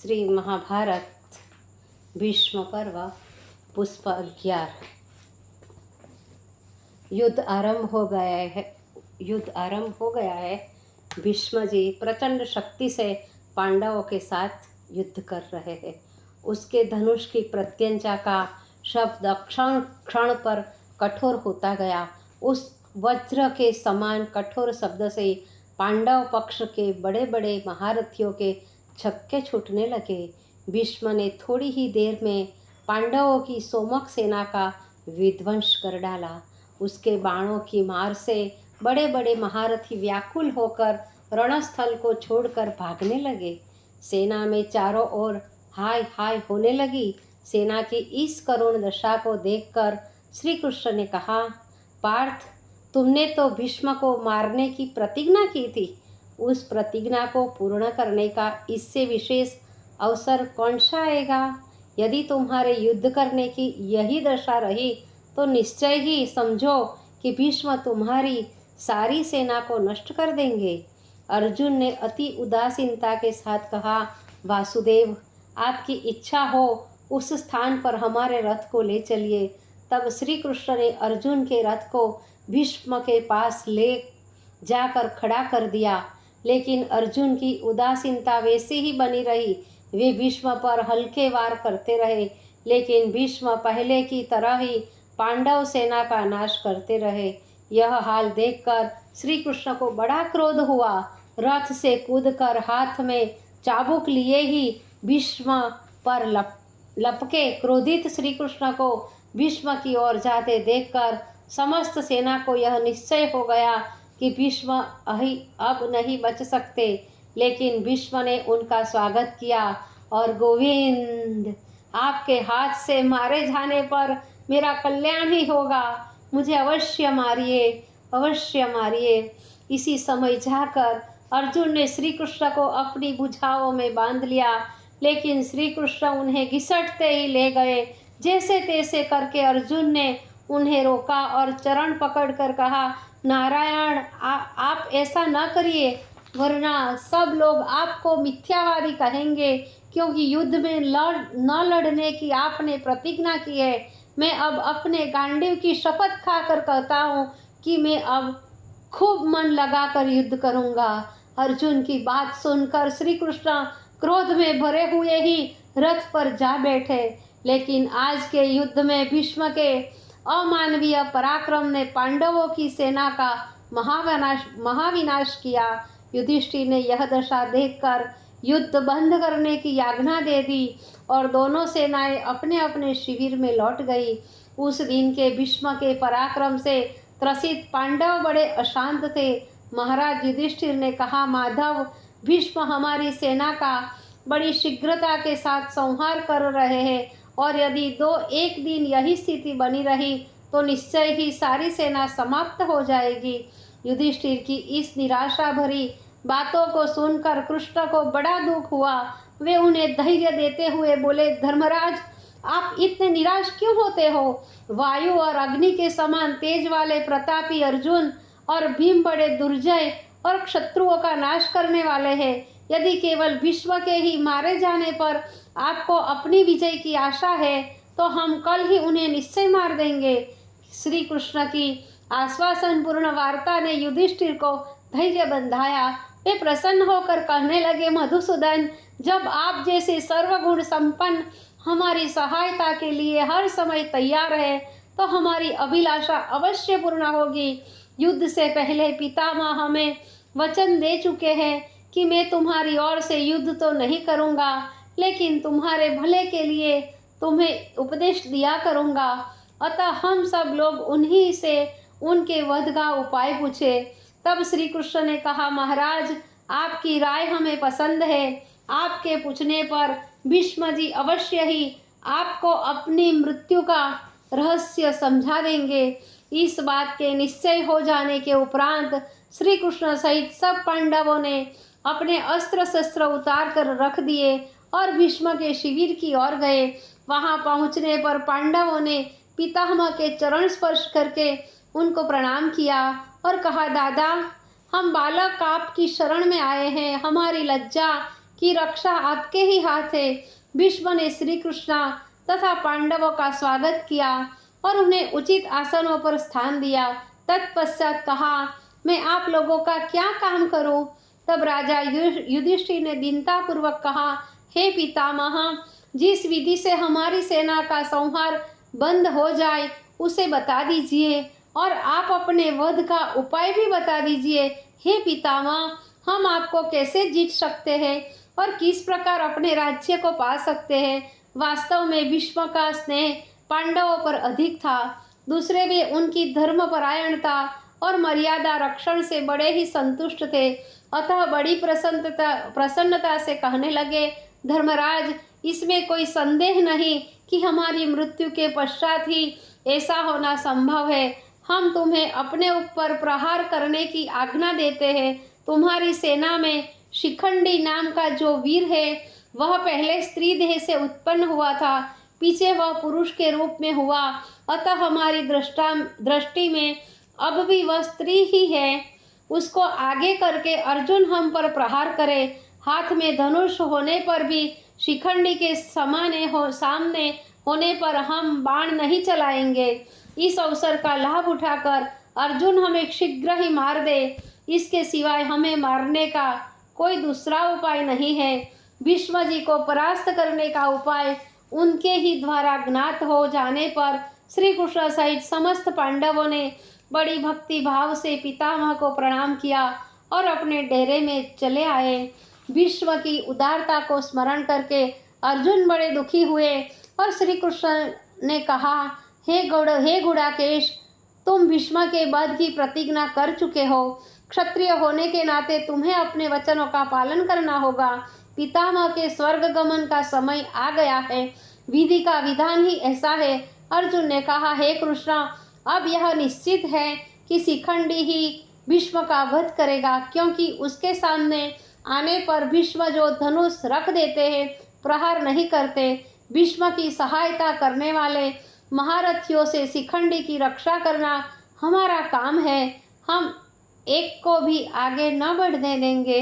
श्री महाभारत भीष्म पर्व पुष्प 11। युद्ध आरंभ हो गया है। भीष्म जी प्रचंड शक्ति से पांडवों के साथ युद्ध कर रहे हैं। उसके धनुष की प्रत्यंचा का शब्द क्षण क्षण पर कठोर होता गया। उस वज्र के समान कठोर शब्द से पांडव पक्ष के बड़े बड़े महारथियों के छक्के छूटने लगे। भीष्म ने थोड़ी ही देर में पांडवों की सोमक सेना का विध्वंस कर डाला। उसके बाणों की मार से बड़े बड़े महारथी व्याकुल होकर रणस्थल को छोड़कर भागने लगे। सेना में चारों ओर हाय हाय होने लगी। सेना की इस करुण दशा को देखकर श्री कृष्ण ने कहा, पार्थ, तुमने तो भीष्म को मारने की प्रतिज्ञा की थी। उस प्रतिज्ञा को पूर्ण करने का इससे विशेष अवसर कौन सा आएगा? यदि तुम्हारे युद्ध करने की यही दशा रही तो निश्चय ही समझो कि भीष्म तुम्हारी सारी सेना को नष्ट कर देंगे। अर्जुन ने अति उदासीनता के साथ कहा, वासुदेव, आपकी इच्छा हो उस स्थान पर हमारे रथ को ले चलिए। तब श्री कृष्ण ने अर्जुन के रथ को भीष्म के पास ले जाकर खड़ा कर दिया, लेकिन अर्जुन की उदासीनता वैसी ही बनी रही। वे भीष्म पर हल्के वार करते रहे, लेकिन भीष्म पहले की तरह ही पांडव सेना का नाश करते रहे। यह हाल देखकर श्री कृष्ण को बड़ा क्रोध हुआ। रथ से कूदकर हाथ में चाबुक लिए ही भीष्म पर लपके क्रोधित श्री कृष्ण को भीष्म की ओर जाते देखकर समस्त सेना को यह निश्चय हो गया कि भीष्म अब नहीं बच सकते। लेकिन भीष्म ने उनका स्वागत किया और गोविंद, आपके हाथ से मारे जाने पर मेरा कल्याण ही होगा, मुझे अवश्य मारिए, अवश्य मारिए। इसी समय जाकर अर्जुन ने श्री कृष्ण को अपनी भुजाओं में बांध लिया, लेकिन श्री कृष्ण उन्हें घिसटते ही ले गए। जैसे तैसे करके अर्जुन ने उन्हें रोका और चरण पकड़कर कहा, नारायण, आप ऐसा न करिए, वरना सब लोग आपको मिथ्यावादी कहेंगे, क्योंकि युद्ध में न लड़ने की आपने प्रतिज्ञा की है। मैं अब अपने गांडीव की शपथ खाकर कहता हूँ कि मैं अब खूब मन लगाकर युद्ध करूँगा। अर्जुन की बात सुनकर श्री कृष्ण क्रोध में भरे हुए ही रथ पर जा बैठे, लेकिन आज के युद्ध में भीष्म के अमानवीय पराक्रम ने पांडवों की सेना का महाविनाश किया। युधिष्ठिर ने यह दशा देखकर युद्ध बंद करने की आज्ञा दे दी और दोनों सेनाएं अपने अपने शिविर में लौट गई। उस दिन के भीष्म के पराक्रम से त्रसित पांडव बड़े अशांत थे। महाराज युधिष्ठिर ने कहा, माधव, भीष्म हमारी सेना का बड़ी शीघ्रता के साथ संहार कर रहे हैं और यदि एक दिन यही स्थिति बनी रही तो निश्चय ही सारी सेना समाप्त हो जाएगी। युधिष्ठिर की इस निराशा भरी बातों को सुनकर कृष्ण को बड़ा दुख हुआ। वे उन्हें धैर्य देते हुए बोले, धर्मराज, आप इतने निराश क्यों होते हो? वायु और अग्नि के समान तेज वाले प्रतापी अर्जुन और भीम बड़े दुर्जय और शत्रुओं का नाश करने वाले हैं। यदि केवल भीष्म के ही मारे जाने पर आपको अपनी विजय की आशा है तो हम कल ही उन्हें निश्चय मार देंगे। श्री कृष्ण की आश्वासन पूर्ण वार्ता ने युधिष्ठिर को धैर्य बंधाया। वे प्रसन्न होकर कहने लगे, मधुसूदन, जब आप जैसे सर्वगुण संपन्न हमारी सहायता के लिए हर समय तैयार है तो हमारी अभिलाषा अवश्य पूर्ण होगी। युद्ध से पहले पितामह हमें वचन दे चुके हैं कि मैं तुम्हारी ओर से युद्ध तो नहीं करूँगा, लेकिन तुम्हारे भले के लिए तुम्हें उपदेश दिया करूँगा। अतः हम सब लोग उन्हीं से उनके वध का उपाय पूछे। तब श्री कृष्ण ने कहा, महाराज, आपकी राय हमें पसंद है। आपके पूछने पर भीष्म जी अवश्य ही आपको अपनी मृत्यु का रहस्य समझा देंगे। इस बात के निश्चय हो जाने के उपरांत श्री कृष्ण सहित सब पांडवों ने अपने अस्त्र शस्त्र उतार कर रख दिए और भीष्म के शिविर की ओर गए। वहां पहुंचने पर पांडवों ने पितामह के चरण स्पर्श करके उनको प्रणाम किया और कहा, दादा, हम बालक आपकी शरण में आए हैं। हमारी लज्जा कि रक्षा आपके ही हाथ है। भीष्म ने श्री कृष्ण तथा पांडवों का स्वागत किया और उन्हें उचित आसनों पर स्थान दिया। तत्पश्चात कहा, मैं आप लोगों का क्या काम करूं? तब राजा युधिष्ठिर ने दीनतापूर्वक कहा, हे पितामह, जिस विधि से हमारी सेना का संहार बंद हो जाए उसे बता दीजिए और आप अपने वध का उपाय भी बता दीजिए। हे पितामह, हम आपको कैसे जीत सकते हैं और किस प्रकार अपने राज्य को पा सकते हैं? वास्तव में भीष्म का स्नेह पांडवों पर अधिक था। दूसरे भी उनकी धर्मपरायणता और मर्यादा रक्षण से बड़े ही संतुष्ट थे। अतः बड़ी प्रसन्नता से कहने लगे, धर्मराज, इसमें कोई संदेह नहीं कि हमारी मृत्यु के पश्चात ही ऐसा होना संभव है। हम तुम्हें अपने ऊपर प्रहार करने की आज्ञा देते हैं। तुम्हारी सेना में शिखंडी नाम का जो वीर है वह पहले स्त्री देह से उत्पन्न हुआ था, पीछे वह पुरुष के रूप में हुआ, अतः हमारी दृष्टि में अब भी वह स्त्री ही है। उसको आगे करके अर्जुन हम पर प्रहार करे। हाथ में धनुष होने पर भी शिखंडी के सामने होने पर हम बाण नहीं चलाएंगे। इस अवसर का लाभ उठाकर अर्जुन हमें शीघ्र ही मार दे, इसके सिवाय हमें मारने का कोई दूसरा उपाय नहीं है। भीष्म जी को परास्त करने का उपाय उनके ही द्वारा ज्ञात हो जाने पर श्री कृष्ण सहित समस्त पांडवों ने बड़ी भक्ति भाव से पितामह को प्रणाम किया और अपने डेरे में चले आए। भीष्म की उदारता को स्मरण करके अर्जुन बड़े दुखी हुए और श्री कृष्ण ने कहा, हे गुड़ाकेश, तुम भीष्म के वध की प्रतिज्ञा कर चुके हो। क्षत्रिय होने के नाते तुम्हें अपने वचनों का पालन करना होगा। पितामह के स्वर्ग गमन का समय आ गया है। विधि का विधान ही ऐसा है। अर्जुन ने कहा, हे कृष्ण, अब यह निश्चित है कि शिखंडी ही भीष्म का वध करेगा, क्योंकि उसके सामने आने पर भीष्म जो धनुष रख देते हैं, प्रहार नहीं करते। भीष्म की सहायता करने वाले महारथियों से शिखंडी की रक्षा करना हमारा काम है। हम एक को भी आगे न बढ़ने देंगे।